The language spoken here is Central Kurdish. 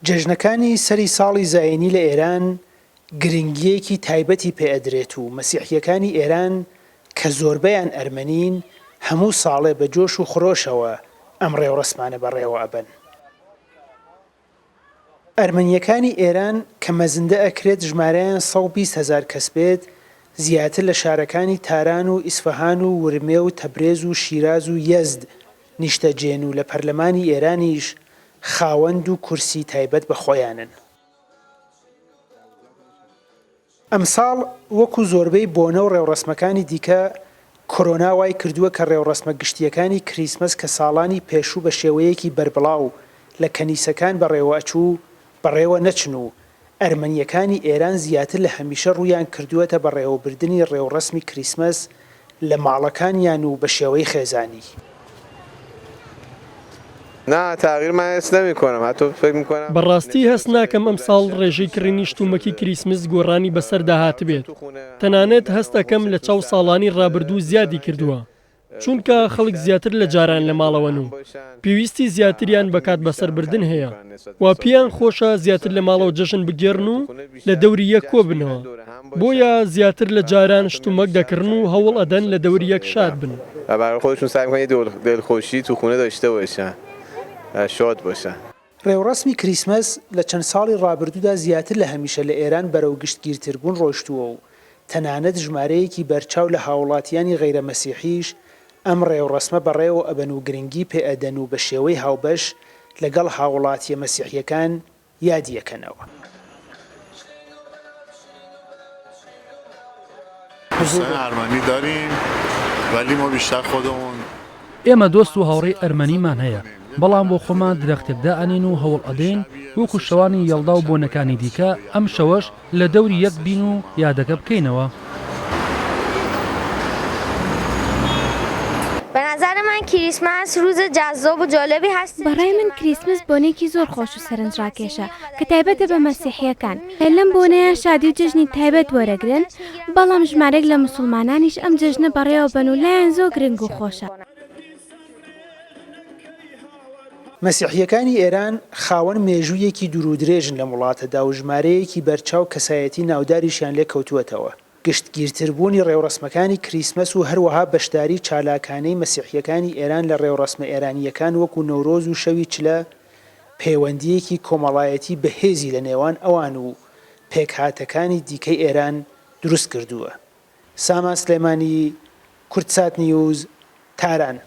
جەژنەکانی سەری ساڵی زاینی لە ئێران گرنگیەکی تایبەتی پێئەدرێت و مەسیحیەکانی ئێران کە زۆربەیان ئەرمەنین هەموو ساڵێ بە جۆش و خڕۆشەوە ئەم ڕێوڕسمانە بەڕێوە ئەبەن. ئەرمەنیەکانی ئێران کە مەزندە ئەکرێت ژمارەیان 120,000 کەس بێت، زیاتر لە شارەکانی تاران و ئیسفەهان و ورمێ و تەبرێز و شیراز و یەزد نیشتەجێن و لە پەرلەمانی ئێرانیش خاوەند و کورسی تایبەت بە خۆیانن. ئەمساڵ وەکو زۆربەی بۆنە و ڕێوڕسمەکانی دیکە کۆرۆنا وای کردووە کە ڕێوڕسمە گشتیەکانی کریسمس کە ساڵانی پێشوو بە شێوەیەکی بەربڵاو لە کەنیسەکان بەڕێوە ئەچوو بەڕێوە نەچن و ئەرمەنیەکانی ئێران زیاتر لە هەمیشە ڕوویان کردووەتە بەڕێوەبردننی ڕێوڕسمی کریسمس لە ماڵەکانیان و بە شێوەی خێزانی. نه تغییر من حس نمی‌کنم، حتی فکر می‌کنم بەڕاستی هەست ناکەم ئەم ساڵ ڕێژەی کڕینی شتومەکی کریسمس گۆڕانی بەسەر داهات بێت. تەنانەت هەست دەکەم لە چاو ساڵانی ڕابردوو زیادی کردووە، چونکە خەڵک زیاتر لە جاران لە ماڵەوەن و پێویستی زیاتریان بەکات بەسەربردن هەیە و پێیان خۆشە زیاتر لە ماڵەوە جەژن بگێڕن و لە دەوری یەک کۆبنەوە، بۆیە زیاتر لە جاران شتومەک دەکردن و هەوڵ ئەدەن لە دەوری یەک شاد بن. برای خودشون سعی می‌کنن یه دلخوشی تو خونه داشته باشن. شاد باشن. ڕێوڕسمی کریسمس لە چەند ساڵی ڕابردوودا زیاتر لە هەمیشە لە ئێران بەرەو گشتگیرتربوون ڕۆشتووە و تەنانەت ژمارەیەکی بەرچاو لە هاوڵاتیانی غەیرە مەسیحیش ئەم ڕێوڕسمە بەڕێوە ئەبەن و گرنگی پێئەدەن و بە شێوەی هاوبەش لەگەڵ هاوڵاتیە مەسیحیەکان یادیەکەنەوە. دوستان ئەرمەنی داریم ولی ما بیشتر خودمون ئێمە دۆست و هاوڕێی ئەرمەنیمان هەیە، بەڵام بۆ خۆمان درەختێکدا ئەنین و هەوڵ ئەدەین وەکو شەوانی یەڵدا و بۆنەکانی دیکە ئەم شەوەش لە دەوری یەک بین و یادەکە بکەینەوە. به نظر من کریسمس روز جذاب و جالبی هست. بەڕای من کریسمس بۆنێکی زۆر خۆش و سەرنجڕاکێشە کە تایبەتە بە مەسیحیەکان. لەم بۆنەیە شادی و جژنی تایبەت وەرەگرن، بەڵام ژمارەێک لە موسڵمانانیش ئەم جژنە بەڕێوە بن و لایەن زۆر گرنگ و خۆشە. مەسیحیەکانی ئێران خاوەن مێژوویەکی دوور و درێژن لە وڵاتەدا و ژمارەیەکی بەرچاو کەسایەتی ناوداریشیان لێ کەوتووەتەوە. گشتگیرتربوونی ڕێوڕسمەکانی کریسمس و هەروەها بەشداری چالاکانەی مەسیحیەکانی ئێران لە ڕێوڕسمە ئێرانیەکان وەکو نەورۆز و شەوی چلە پەیوەندیەکی کۆمەڵایەتی بەهێزی لە نێوان ئەوان و پێکهاتەکانی دیکەی ئێران دروست کردووە. سامان سلێمانی، کورتسات نیوز، تاران.